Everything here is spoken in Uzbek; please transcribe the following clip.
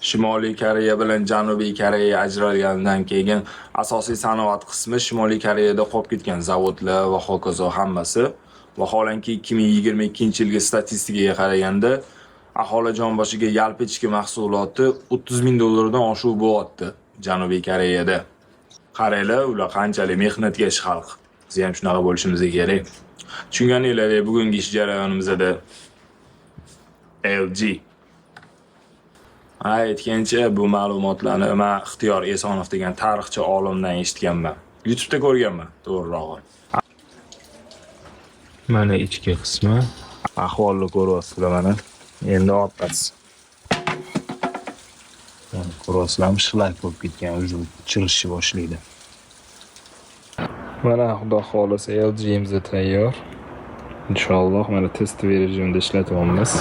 Shimoliy Koreya bilan Janubiy Koreya ajralganidan keyin asosiy sanoat qismi Shimoliy Koreyada qolib ketgan, zavodlar va hokazo hammasi. Vaholanki 2022-yilgi statistikaga qaraganda aholi jon boshiga yalpi ichki mahsuloti $30,000 oshib bo'lyapti Janubiy Koreyada. Qaranglar, ular qanchalik mehnatkash xalq. Biz ham shunaqa bo'lishimiz kerak. Tushunganinglardek, bugungi ish jarayonimizda LG aytgancha bu ma'lumotlarni men Ixtiyor Esonov degan tarixchi olimdan eshitganman. YouTube'da ko'rganman, to'g'rirog'i. Mana ichki qismi. Ahvolni ko'ryapsizlar mana. Endi orqasi. Ko'ryapsizlarmi, shilak bo'lib ketgan, o'zi chirishni boshlaydi. Mana xudo xolisa LG'miz tayyor. Inshaalloh mana test rejimida ishlatyapmiz.